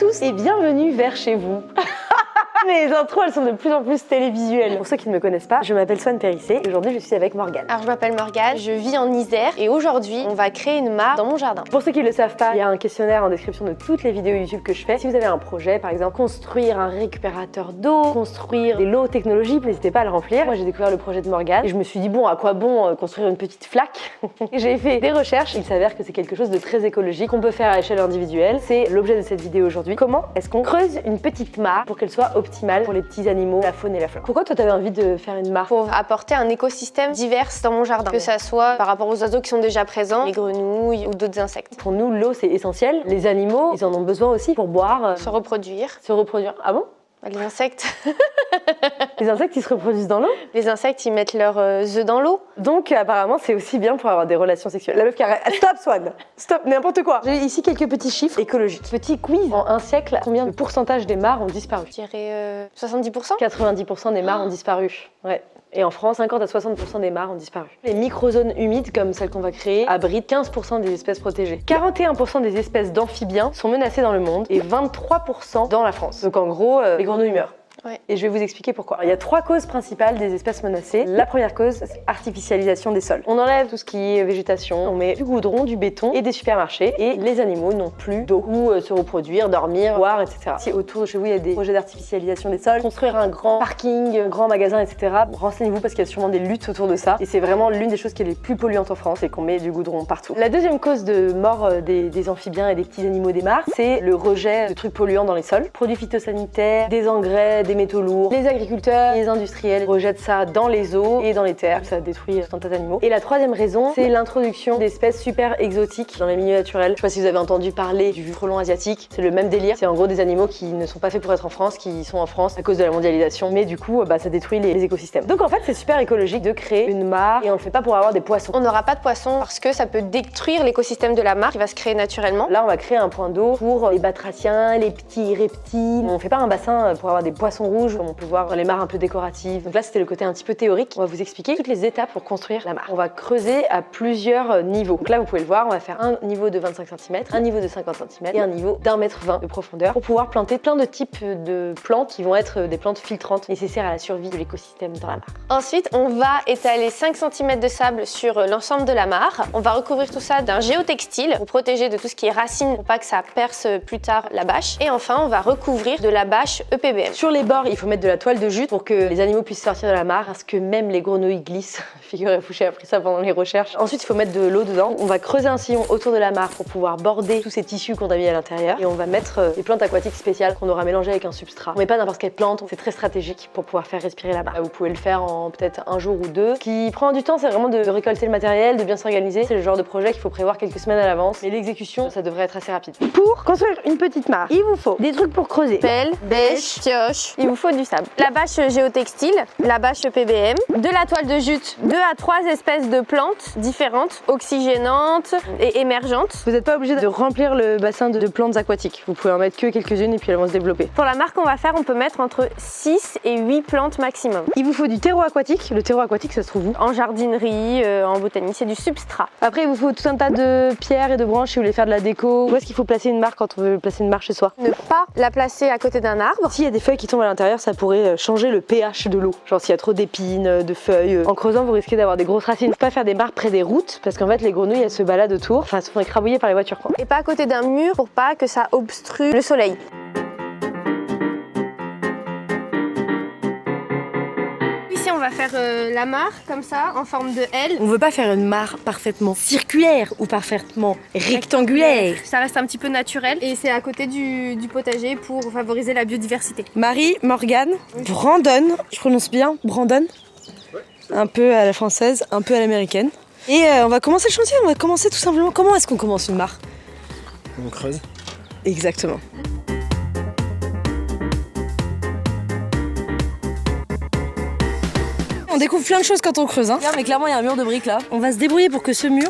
tous et bienvenue vers chez vous. Mes intros, elles sont de plus en plus télévisuelles. Pour ceux qui ne me connaissent pas, je m'appelle Swan Périssé et aujourd'hui je suis avec Morgane. Alors je m'appelle Morgane, je vis en Isère et aujourd'hui on va créer une mare dans mon jardin. Pour ceux qui ne le savent pas, il y a un questionnaire en description de toutes les vidéos YouTube que je fais. Si vous avez un projet, par exemple construire un récupérateur d'eau, construire des lots technologiques, n'hésitez pas à le remplir. Moi j'ai découvert le projet de Morgane et je me suis dit bon, à quoi bon construire une petite flaque. J'ai fait des recherches, il s'avère que c'est quelque chose de très écologique qu'on peut faire à échelle individuelle. C'est l'objet de cette vidéo aujourd'hui. Comment est-ce qu'on creuse une petite mare pour qu'elle soit optimale pour les petits animaux, la faune et la flore? Pourquoi toi t'avais envie de faire une mare? Pour apporter un écosystème divers dans mon jardin, que ça soit par rapport aux oiseaux qui sont déjà présents, les grenouilles ou d'autres insectes. Pour nous, l'eau c'est essentiel. Les animaux, ils en ont besoin aussi pour boire, Se reproduire. se reproduire. Ah bon? Les insectes. Les insectes, ils se reproduisent dans l'eau? Les insectes, ils mettent leurs œufs dans l'eau. Donc apparemment, c'est aussi bien pour avoir des relations sexuelles. La meuf qui arrête. Stop Swan! Stop, n'importe quoi! J'ai ici quelques petits chiffres écologiques. Petit quiz. En un siècle, combien de pourcentage des mares ont disparu? Je dirais 70%. 90% des mares ont disparu. Ouais. Et en France, 50 à 60% des mares ont disparu. Les microzones humides, comme celle qu'on va créer, abritent 15% des espèces protégées. 41% des espèces d'amphibiens sont menacées dans le monde et 23% dans la France. Donc en gros, les grenouilles meurent. Ouais. Et je vais vous expliquer pourquoi. Il y a 3 causes principales des espèces menacées. La première cause, c'est artificialisation des sols. On enlève tout ce qui est végétation, on met du goudron, du béton et des supermarchés et les animaux n'ont plus d'eau où se reproduire, dormir, boire, etc. Si autour de chez vous il y a des projets d'artificialisation des sols, construire un grand parking, un grand magasin, etc. Renseignez-vous parce qu'il y a sûrement des luttes autour de ça et c'est vraiment l'une des choses qui est les plus polluantes en France, c'est qu'on met du goudron partout. La deuxième cause de mort des amphibiens et des petits animaux des mares, c'est le rejet de trucs polluants dans les sols. Produits phytosanitaires, des engrais, des métaux lourds. Les agriculteurs, les industriels rejettent ça dans les eaux et dans les terres. Ça détruit tout un tas d'animaux. Et la troisième raison, c'est l'introduction d'espèces super exotiques dans les milieux naturels. Je sais pas si vous avez entendu parler du frelon asiatique. C'est le même délire. C'est en gros des animaux qui ne sont pas faits pour être en France, qui sont en France à cause de la mondialisation. Mais du coup, ça détruit les écosystèmes. Donc en fait, c'est super écologique de créer une mare et on le fait pas pour avoir des poissons. On n'aura pas de poissons parce que ça peut détruire l'écosystème de la mare qui va se créer naturellement. Là, on va créer un point d'eau pour les batraciens, les petits reptiles. On fait pas un bassin pour avoir des poissons rouges comme on peut voir dans les mares un peu décoratives. Donc là, c'était le côté un petit peu théorique. On va vous expliquer toutes les étapes pour construire la mare. On va creuser à plusieurs niveaux. Donc là, vous pouvez le voir, on va faire un niveau de 25 cm, un niveau de 50 cm et un niveau d'1,20 m de profondeur pour pouvoir planter plein de types de plantes qui vont être des plantes filtrantes nécessaires à la survie de l'écosystème dans la mare. Ensuite, on va étaler 5 cm de sable sur l'ensemble de la mare. On va recouvrir tout ça d'un géotextile pour protéger de tout ce qui est racines pour pas que ça perce plus tard la bâche. Et enfin, on va recouvrir de la bâche EPBM. Sur les bords, il faut mettre de la toile de jute pour que les animaux puissent sortir de la mare parce que même les grenouilles glissent. Figurez-vous, j'ai appris ça pendant les recherches. Ensuite, il faut mettre de l'eau dedans. On va creuser un sillon autour de la mare pour pouvoir border tous ces tissus qu'on a mis à l'intérieur. Et on va mettre des plantes aquatiques spéciales qu'on aura mélangées avec un substrat. On met pas n'importe quelle plante, c'est très stratégique pour pouvoir faire respirer la mare. Vous pouvez le faire en peut-être un jour ou deux. Ce qui prend du temps, c'est vraiment de récolter le matériel, de bien s'organiser. C'est le genre de projet qu'il faut prévoir quelques semaines à l'avance. Mais l'exécution, ça devrait être assez rapide. Pour construire une petite mare, il vous faut des trucs pour creuser. Pelle, bêche, pioche. Il vous faut du sable. La bâche géotextile, la bâche EPBM, de la toile de jute, 2 à 3 espèces de plantes différentes, oxygénantes et émergentes. Vous n'êtes pas obligé de remplir le bassin de plantes aquatiques. Vous pouvez en mettre que quelques-unes et puis elles vont se développer. Pour la mare qu'on va faire, on peut mettre entre 6 et 8 plantes maximum. Il vous faut du terreau aquatique. Le terreau aquatique, ça se trouve où? En jardinerie, en botanique, c'est du substrat. Après, il vous faut tout un tas de pierres et de branches si vous voulez faire de la déco. Où est-ce qu'il faut placer une mare quand on veut placer une mare chez soi? Ne pas la placer à côté d'un arbre. S'il y a des feuilles qui tombent à l'intérieur, ça pourrait changer le pH de l'eau. Genre s'il y a trop d'épines, de feuilles. En creusant, vous risquez d'avoir des grosses racines. Il ne faut pas faire des mares près des routes parce qu'en fait, les grenouilles, elles se baladent autour. Enfin, elles se font écrabouiller par les voitures, quoi. Et pas à côté d'un mur pour pas que ça obstrue le soleil. Ici, on va faire la mare comme ça, en forme de L. On veut pas faire une mare parfaitement circulaire ou parfaitement rectangulaire. Ça reste un petit peu naturel et c'est à côté du potager pour favoriser la biodiversité. Marie, Morgane, Brandon, je prononce bien, Brandon, un peu à la française, un peu à l'américaine. Et on va commencer le chantier, on va commencer tout simplement. Comment est-ce qu'on commence une mare? On creuse. Exactement. On découvre plein de choses quand on creuse, hein. Regarde, mais clairement il y a un mur de briques là. On va se débrouiller pour que ce mur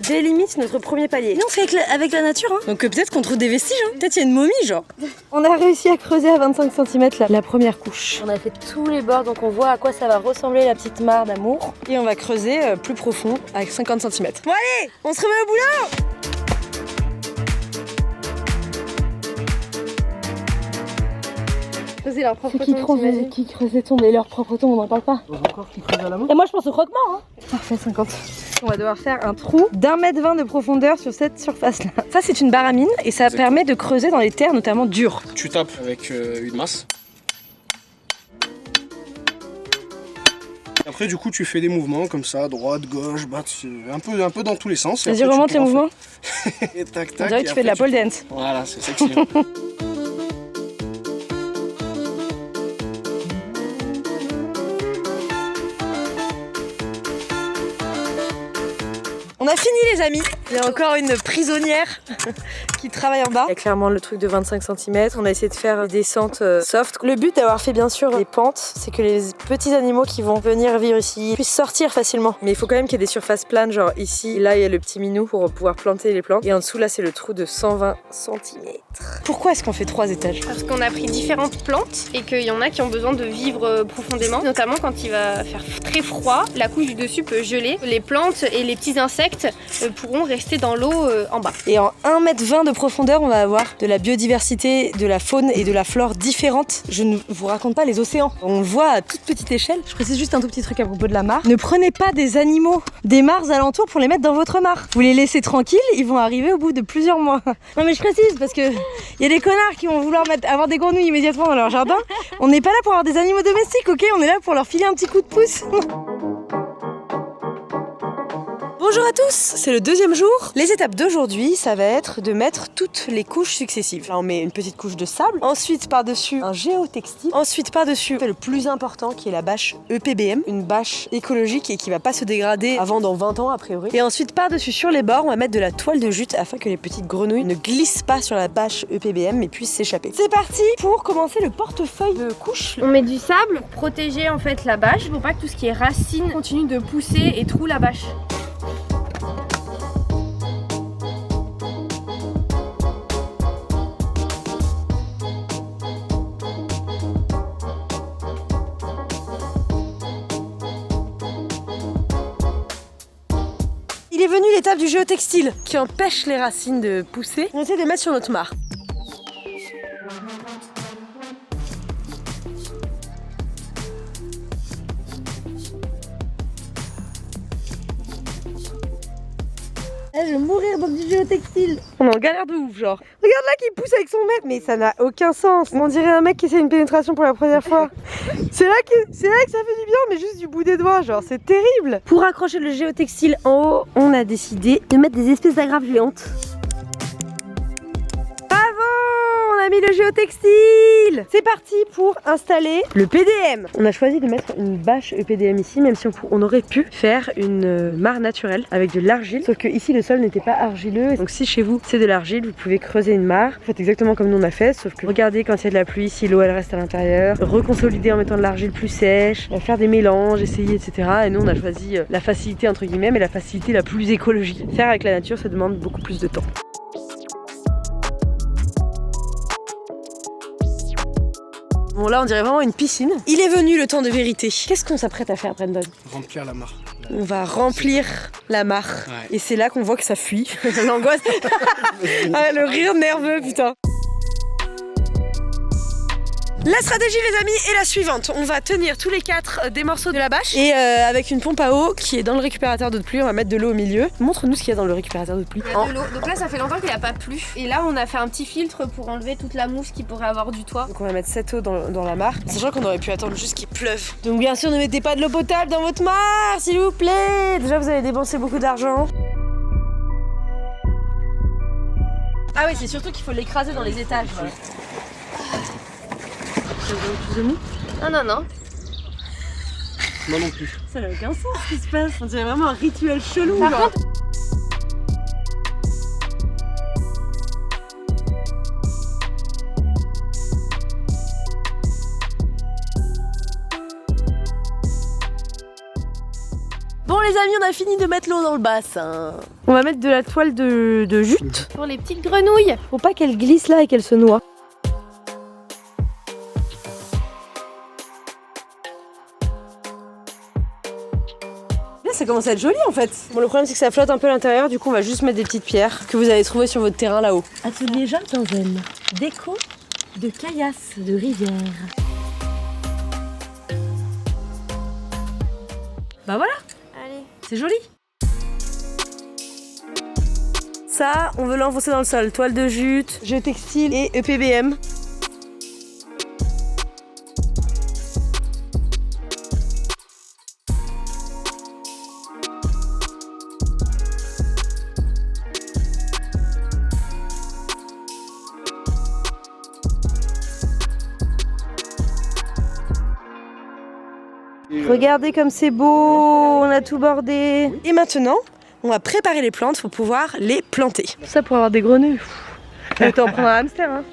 délimite notre premier palier. Et on fait avec la nature, hein. Donc peut-être qu'on trouve des vestiges, hein. Peut-être il y a une momie, genre. On a réussi à creuser à 25 cm la première couche. On a fait tous les bords, donc on voit à quoi ça va ressembler la petite mare d'amour. Et on va creuser plus profond avec 50 cm. Bon allez, on se remet au boulot. creuser leur propre Qui tombe, t'imagines? qui creusait tombe et leur propre tombe, on n'en parle pas. Encore qui creuse à la main. Et moi je pense au croque-mort. Hein. Parfait, 50. On va devoir faire un trou d'1,20 m de profondeur sur cette surface là. Ça c'est une barre à mine et ça permet de creuser dans les terres notamment dures. Tu tapes avec une masse. Après du coup tu fais des mouvements comme ça, droite, gauche, un peu dans tous les sens. Vas-y, remonte les mouvements. Et tac On tac. dirait que tu fais de la pole dance. Voilà, c'est sexy. On a fini les amis. Il y a encore une prisonnière qui travaille en bas. Il y a clairement le truc de 25 cm. On a essayé de faire des descentes soft. Le but d'avoir fait bien sûr les pentes, c'est que les petits animaux qui vont venir vivre ici puissent sortir facilement. Mais il faut quand même qu'il y ait des surfaces planes, genre ici, là il y a le petit minou pour pouvoir planter les plantes. Et en dessous là c'est le trou de 120 cm. Pourquoi est-ce qu'on fait 3 étages? Parce qu'on a pris différentes plantes et qu'il y en a qui ont besoin de vivre profondément. Notamment quand il va faire très froid, la couche du dessus peut geler. Les plantes et les petits insectes pourront rester dans l'eau en bas. Et en 1,20 m de profondeur, on va avoir de la biodiversité, de la faune et de la flore différentes. Je ne vous raconte pas les océans. On le voit à toute petite échelle. Je précise juste un tout petit truc à propos de la mare. Ne prenez pas des animaux, des mares alentours pour les mettre dans votre mare. Vous les laissez tranquilles, ils vont arriver au bout de plusieurs mois. Non mais je précise parce que il y a des connards qui vont vouloir avoir des grenouilles immédiatement dans leur jardin. On n'est pas là pour avoir des animaux domestiques, ok? On est là pour leur filer un petit coup de pouce. Bonjour à tous, c'est le deuxième jour. Les étapes d'aujourd'hui, ça va être de mettre toutes les couches successives. Là, on met une petite couche de sable, ensuite par-dessus un géotextile, ensuite par-dessus le plus important qui est la bâche EPBM, une bâche écologique et qui va pas se dégrader avant dans 20 ans a priori. Et ensuite par-dessus sur les bords, on va mettre de la toile de jute afin que les petites grenouilles ne glissent pas sur la bâche EPBM mais puissent s'échapper. C'est parti pour commencer le portefeuille de couches. On met du sable pour protéger en fait la bâche pour pas que tout ce qui est racines continue de pousser et troue la bâche. Il est venu l'étape du géotextile qui empêche les racines de pousser. On essaie de les mettre sur notre mare. Je vais mourir dans du géotextile. On est en galère de ouf, genre. Regarde là qui pousse avec son mètre. Mais ça n'a aucun sens. On dirait un mec qui essaie une pénétration pour la première fois. C'est là que ça fait du bien, mais juste du bout des doigts, genre c'est terrible. Pour accrocher le géotextile en haut, on a décidé de mettre des espèces d'agrafes géantes. On a mis le géotextile. C'est parti pour installer le PDM. On a choisi de mettre une bâche EPDM ici, même si on aurait pu faire une mare naturelle avec de l'argile. Sauf que ici le sol n'était pas argileux. Donc si chez vous c'est de l'argile, vous pouvez creuser une mare. Faites exactement comme nous on a fait, sauf que regardez quand il y a de la pluie, si l'eau elle reste à l'intérieur, reconsolider en mettant de l'argile plus sèche, faire des mélanges, essayer, etc. Et nous on a choisi la facilité entre guillemets, mais la facilité la plus écologique. Faire avec la nature ça demande beaucoup plus de temps. Bon là on dirait vraiment une piscine. Il est venu le temps de vérité. Qu'est-ce qu'on s'apprête à faire Brandon? Remplir la mare. On va remplir la mare. Ouais. Et c'est là qu'on voit que ça fuit. L'angoisse. Ah, le rire nerveux putain. La stratégie les amis est la suivante. On va tenir tous les 4 des morceaux de la bâche et avec une pompe à eau qui est dans le récupérateur d'eau de pluie, on va mettre de l'eau au milieu. Montre-nous ce qu'il y a dans le récupérateur d'eau de pluie. Il y a de l'eau. Donc là ça fait longtemps qu'il n'a pas plu. Et là on a fait un petit filtre pour enlever toute la mousse qu'il pourrait avoir du toit. Donc on va mettre cette eau dans la mare. Sachant qu'on aurait pu attendre juste qu'il pleuve. Donc bien sûr ne mettez pas de l'eau potable dans votre mare s'il vous plaît. Déjà vous avez dépensé beaucoup d'argent. Ah oui c'est surtout qu'il faut l'écraser dans les étages. Voilà. Non, non, non. Moi non plus. Ça n'a aucun sens ce qui se passe. On dirait vraiment un rituel chelou. Par contre... Bon les amis, on a fini de mettre l'eau dans le bassin. On va mettre de la toile de jute. Pour les petites grenouilles. Faut pas qu'elle glisse là et qu'elle se noie. Ça commence à être joli en fait. Bon le problème c'est que ça flotte un peu à l'intérieur, du coup on va juste mettre des petites pierres que vous allez trouver sur votre terrain là-haut. Atelier Jardin Zen. Déco de caillasses de rivière. Bah voilà, Allez. c'est joli. Ça, on veut l'enfoncer dans le sol. Toile de jute, géotextile et EPBM. Regardez comme c'est beau, on a tout bordé. Et maintenant, on va préparer les plantes pour pouvoir les planter. Ça pour avoir des grenouilles. Autant prendre un hamster. Hein.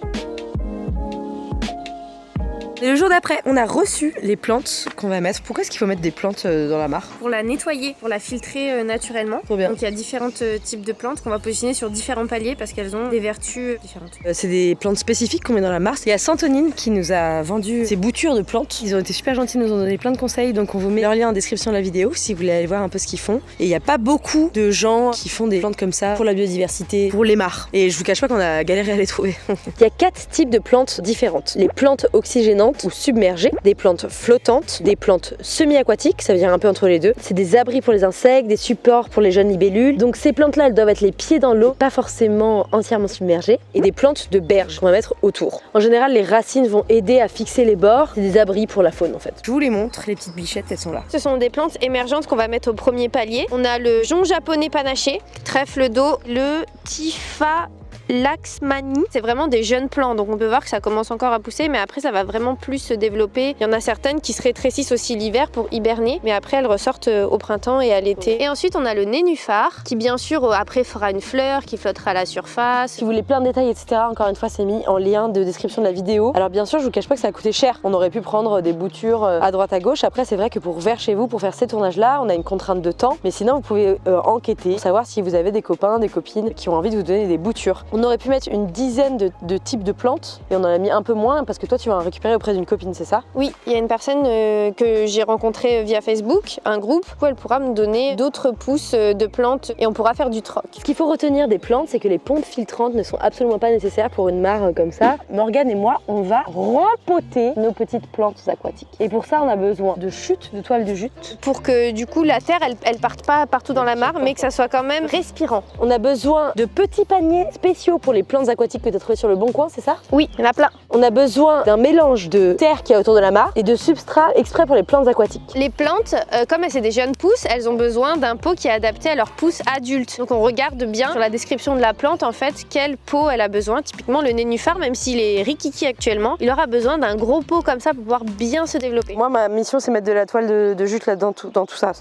Et le jour d'après, on a reçu les plantes qu'on va mettre. Pourquoi est-ce qu'il faut mettre des plantes dans la mare? Pour la nettoyer, pour la filtrer naturellement. Trop bien. Donc il y a différents types de plantes qu'on va positionner sur différents paliers parce qu'elles ont des vertus différentes. C'est des plantes spécifiques qu'on met dans la mare. Il y a Santonine qui nous a vendu ces boutures de plantes. Ils ont été super gentils, nous ont donné plein de conseils. Donc on vous met leur lien en description de la vidéo si vous voulez aller voir un peu ce qu'ils font. Et il n'y a pas beaucoup de gens qui font des plantes comme ça pour la biodiversité, pour les mares. Et je vous cache pas qu'on a galéré à les trouver. Il y a 4 types de plantes différentes. Les plantes oxygénantes ou submergées, des plantes flottantes, des plantes semi-aquatiques, ça veut dire un peu entre les deux. C'est des abris pour les insectes, des supports pour les jeunes libellules. Donc ces plantes-là, elles doivent être les pieds dans l'eau, pas forcément entièrement submergées. Et des plantes de berge qu'on va mettre autour. En général, les racines vont aider à fixer les bords. C'est des abris pour la faune en fait. Je vous les montre, les petites bichettes, elles sont là. Ce sont des plantes émergentes qu'on va mettre au premier palier. On a le jonc japonais panaché, trèfle d'eau, le Tifa Laxmani, c'est vraiment des jeunes plants, donc on peut voir que ça commence encore à pousser, mais après ça va vraiment plus se développer. Il y en a certaines qui se rétrécissent aussi l'hiver pour hiberner, mais après elles ressortent au printemps et à l'été. Et ensuite on a le nénuphar, qui bien sûr après fera une fleur, qui flottera à la surface. Si vous voulez plein de détails, etc., encore une fois c'est mis en lien de description de la vidéo. Alors bien sûr je vous cache pas que ça a coûté cher, on aurait pu prendre des boutures à droite à gauche. Après c'est vrai que pour vers chez vous, pour faire ces tournages là, on a une contrainte de temps, mais sinon vous pouvez enquêter pour savoir si vous avez des copains, des copines qui ont envie de vous donner des boutures. On aurait pu mettre une dizaine de types de plantes et on en a mis un peu moins parce que toi tu vas en récupérer auprès d'une copine, c'est ça? Oui, il y a une personne que j'ai rencontrée via Facebook, un groupe, où elle pourra me donner d'autres pousses de plantes et on pourra faire du troc. Ce qu'il faut retenir des plantes, c'est que les pompes filtrantes ne sont absolument pas nécessaires pour une mare comme ça. Morgane et moi, on va rempoter nos petites plantes aquatiques. Et pour ça, on a besoin de chutes, de toiles de jute. Pour que du coup la terre, elle parte pas partout dans la mare, mais que ça soit quand même respirant. On a besoin de petits paniers spéciaux pour les plantes aquatiques que tu as trouvé sur le bon coin, c'est ça? Oui, il y en a plein. On a besoin d'un mélange de terre qu'il y a autour de la mare et de substrat exprès pour les plantes aquatiques. Les plantes, comme c'est des jeunes pousses, elles ont besoin d'un pot qui est adapté à leur pousse adulte. Donc on regarde bien sur la description de la plante en fait quel pot elle a besoin. Typiquement le nénuphar, même s'il est rikiki actuellement, il aura besoin d'un gros pot comme ça pour pouvoir bien se développer. Moi ma mission c'est mettre de la toile de jute là-dedans, dans tout ça.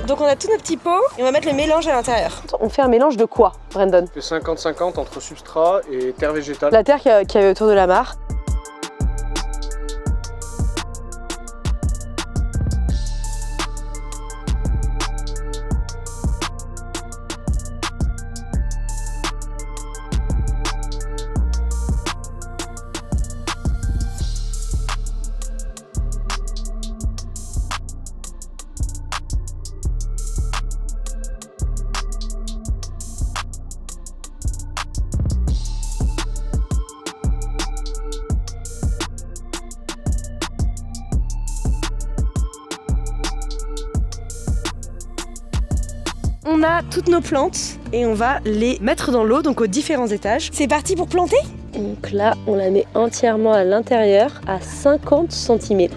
Donc on a tous nos petits pots et on va mettre le mélange à l'intérieur. On fait un mélange de quoi, Brandon? C'est 50-50 entre substrat et terre végétale. La terre qu'il y avait autour de la mare. On a toutes nos plantes et on va les mettre dans l'eau, donc aux différents étages. C'est parti pour planter? Donc là, on la met entièrement à l'intérieur à 50 cm.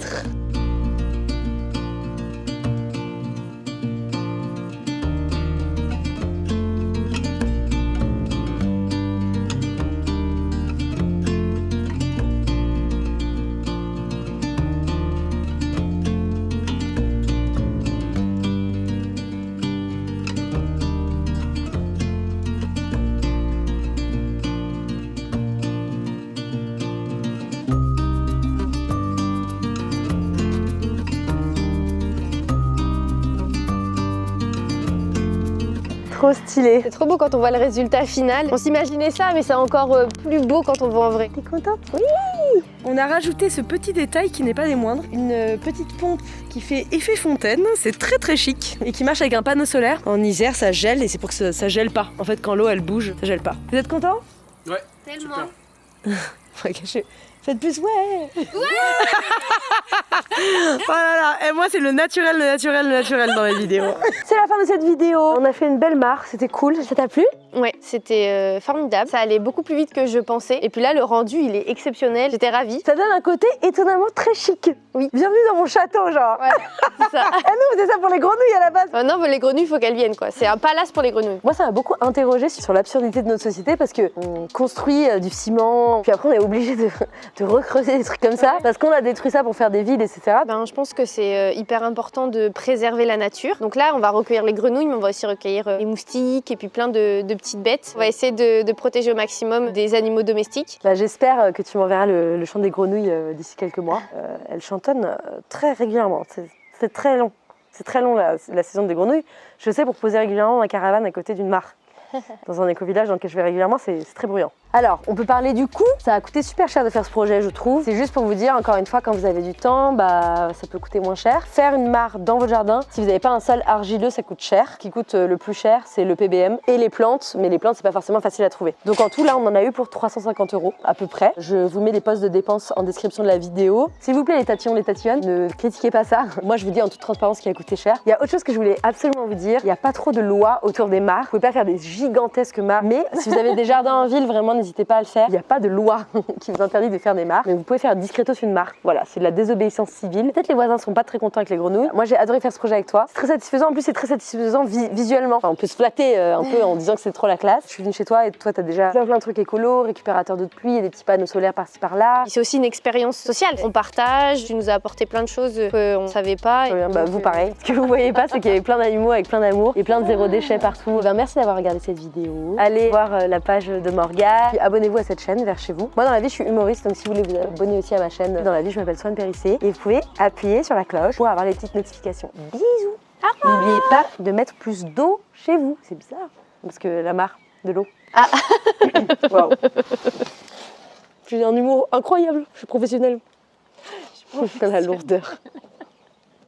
Trop stylé. C'est trop beau quand on voit le résultat final. On s'imaginait ça, mais c'est encore plus beau quand on le voit en vrai. T'es contente? Oui. On a rajouté ce petit détail qui n'est pas des moindres. Une petite pompe qui fait effet fontaine. C'est très très chic. Et qui marche avec un panneau solaire. En Isère, ça gèle et c'est pour que ça gèle pas. En fait, quand l'eau elle bouge, ça gèle pas. Vous êtes content? Ouais. Tellement. Super. Faites plus, ouais. Oh là là, et moi c'est le naturel dans les vidéos. C'est la fin de cette vidéo. On a fait une belle mare, c'était cool. Ça t'a plu? Ouais, c'était formidable. Ça allait beaucoup plus vite que je pensais. Et puis là, le rendu, il est exceptionnel. J'étais ravie. Ça donne un côté étonnamment très chic. Oui. Bienvenue dans mon château, genre. Ouais, c'est ça. Ah nous, c'est ça pour les grenouilles à la base. Non, les grenouilles, il faut qu'elles viennent, quoi. C'est un palace pour les grenouilles. Moi, ça m'a beaucoup interrogé sur l'absurdité de notre société parce que on construit du ciment, puis après on est obligé de recreuser des trucs comme ça parce qu'on a détruit ça pour faire des villes, etc. Ben, je pense que c'est hyper important de préserver la nature. Donc là, on va recueillir les grenouilles, mais on va aussi recueillir les moustiques et puis plein de petites bêtes. On va essayer de protéger au maximum des animaux domestiques. Bah, j'espère que tu m'enverras le chant des grenouilles d'ici quelques mois. Elles chantonnent très régulièrement. C'est très long. C'est très long la saison des grenouilles. Je sais pour poser régulièrement ma caravane à côté d'une mare. Dans un éco-village dans lequel je vais régulièrement, c'est très bruyant. Alors, on peut parler du coût. Ça a coûté super cher de faire ce projet, je trouve. C'est juste pour vous dire, encore une fois, quand vous avez du temps, bah, ça peut coûter moins cher. Faire une mare dans votre jardin, si vous n'avez pas un sol argileux, ça coûte cher. Ce qui coûte le plus cher, c'est le PBM et les plantes. Mais les plantes, c'est pas forcément facile à trouver. Donc en tout, là, on en a eu pour 350 € à peu près. Je vous mets les postes de dépenses en description de la vidéo. S'il vous plaît, les tatillons, les tatillonnes, ne critiquez pas ça. Moi, je vous dis en toute transparence qui a coûté cher. Il y a autre chose que je voulais absolument vous dire. Il n'y a pas trop de lois autour des mares. Vous pouvez pas faire des gigantesques mares. Mais si vous avez des jardins en ville, vraiment, n'hésitez pas à le faire. Il n'y a pas de loi qui vous interdit de faire des mares, mais vous pouvez faire discretos une mare. Voilà, c'est de la désobéissance civile. Peut-être les voisins sont pas très contents avec les grenouilles. Moi, j'ai adoré faire ce projet avec toi. C'est très satisfaisant. En plus, c'est très satisfaisant visuellement. Enfin, on peut se flatter un peu en disant que c'est trop la classe. Je suis venue chez toi et toi, t'as déjà plein de trucs écolos, récupérateur d'eau de pluie et des petits panneaux solaires par-ci par-là. C'est aussi une expérience sociale. On partage. Tu nous as apporté plein de choses qu'on ne savait pas. Bah, vous pareil. Ce que vous voyez pas, c'est qu'il y avait plein d'animaux avec plein d'amour et plein de zéro déchet partout. Ben, merci d'avoir regardé cette vidéo. Allez voir la page de Morgane. Puis abonnez-vous à cette chaîne vers chez vous. Moi dans la vie je suis humoriste, donc si vous voulez vous abonner aussi à ma chaîne, dans la vie je m'appelle Swan Périssé et vous pouvez appuyer sur la cloche pour avoir les petites notifications. Bisous. N'oubliez pas de mettre plus d'eau chez vous. C'est bizarre parce que la mare de l'eau. Ah. Waouh. J'ai un humour incroyable. Je suis professionnelle. La lourdeur.